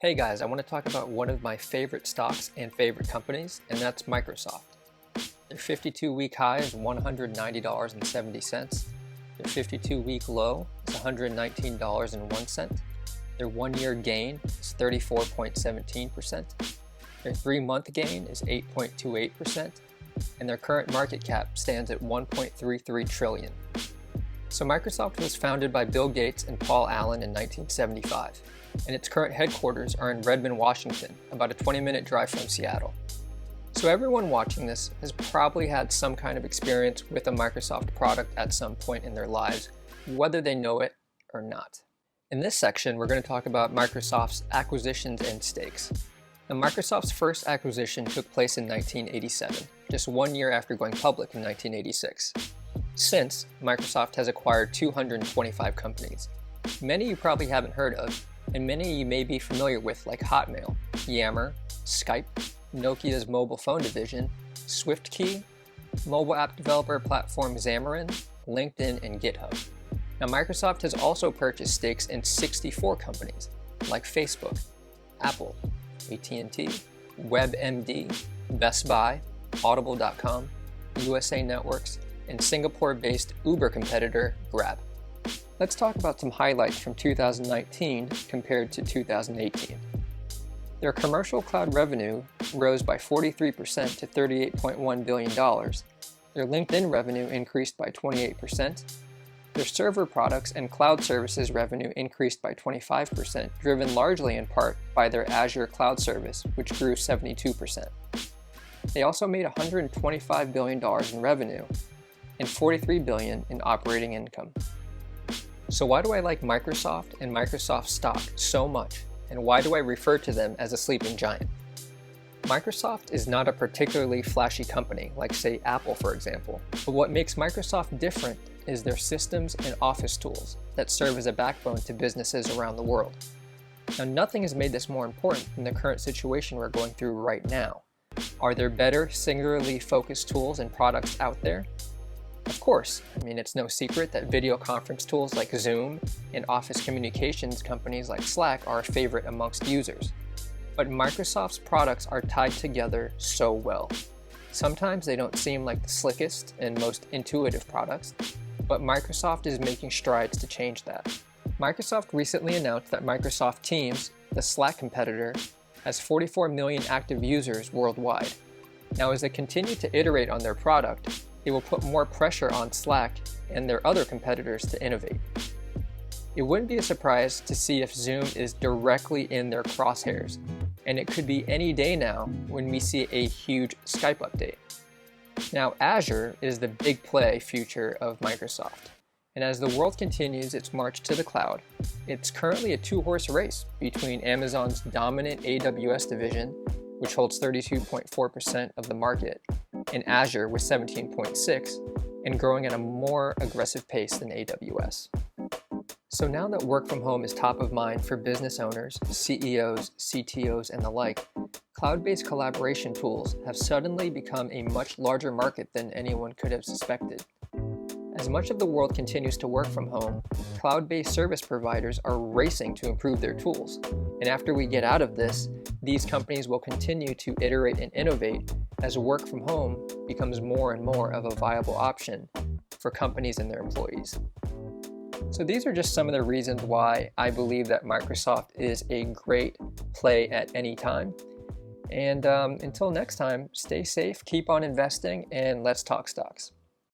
Hey guys, I want to talk about one of my favorite stocks and favorite companies, and that's Microsoft. Their 52-week high is $190.70. Their 52-week low is $119.01. Their 1-year gain is 34.17%. Their 3-month gain is 8.28%. And their current market cap stands at $1.33 trillion. So Microsoft was founded by Bill Gates and Paul Allen in 1975. And its current headquarters are in Redmond, Washington, about a 20-minute drive from Seattle. So everyone watching this has probably had some kind of experience with a Microsoft product at some point in their lives, whether they know it or not. In this section, we're going to talk about Microsoft's acquisitions and stakes. Now, Microsoft's first acquisition took place in 1987, just 1 year after going public in 1986. Since, Microsoft has acquired 225 companies. Many you probably haven't heard of, and many you may be familiar with, like Hotmail, Yammer, Skype, Nokia's mobile phone division, SwiftKey, mobile app developer platform Xamarin, LinkedIn, and GitHub. Now, Microsoft has also purchased stakes in 64 companies, like Facebook, Apple, AT&T, WebMD, Best Buy, Audible.com, USA Networks, and Singapore-based Uber competitor Grab. Let's talk about some highlights from 2019 compared to 2018. Their commercial cloud revenue rose by 43% to $38.1 billion. Their LinkedIn revenue increased by 28%. Their server products and cloud services revenue increased by 25%, driven largely in part by their Azure cloud service, which grew 72%. They also made $125 billion in revenue and $43 billion in operating income. So why do I like Microsoft and Microsoft stock so much, and why do I refer to them as a sleeping giant? Microsoft is not a particularly flashy company, like say Apple for example, but what makes Microsoft different is their systems and office tools that serve as a backbone to businesses around the world. Now, nothing has made this more important than the current situation we're going through right now. Are there better singularly focused tools and products out there? Of course, it's no secret that video conference tools like Zoom and office communications companies like Slack are a favorite amongst users. But Microsoft's products are tied together so well. Sometimes they don't seem like the slickest and most intuitive products, but Microsoft is making strides to change that. Microsoft recently announced that Microsoft Teams, the Slack competitor, has 44 million active users worldwide. Now, as they continue to iterate on their product, it will put more pressure on Slack and their other competitors to innovate. It wouldn't be a surprise to see if Zoom is directly in their crosshairs, and it could be any day now when we see a huge Skype update. Now, Azure is the big play future of Microsoft, and as the world continues its march to the cloud, it's currently a two-horse race between Amazon's dominant AWS division, which holds 32.4% of the market, and Azure with 17.6%, and growing at a more aggressive pace than AWS. So now that work from home is top of mind for business owners, CEOs, CTOs, and the like, cloud-based collaboration tools have suddenly become a much larger market than anyone could have suspected. As much of the world continues to work from home, cloud-based service providers are racing to improve their tools. And after we get out of this, these companies will continue to iterate and innovate as work from home becomes more and more of a viable option for companies and their employees. So these are just some of the reasons why I believe that Microsoft is a great play at any time. And until next time, stay safe, keep on investing, and let's talk stocks.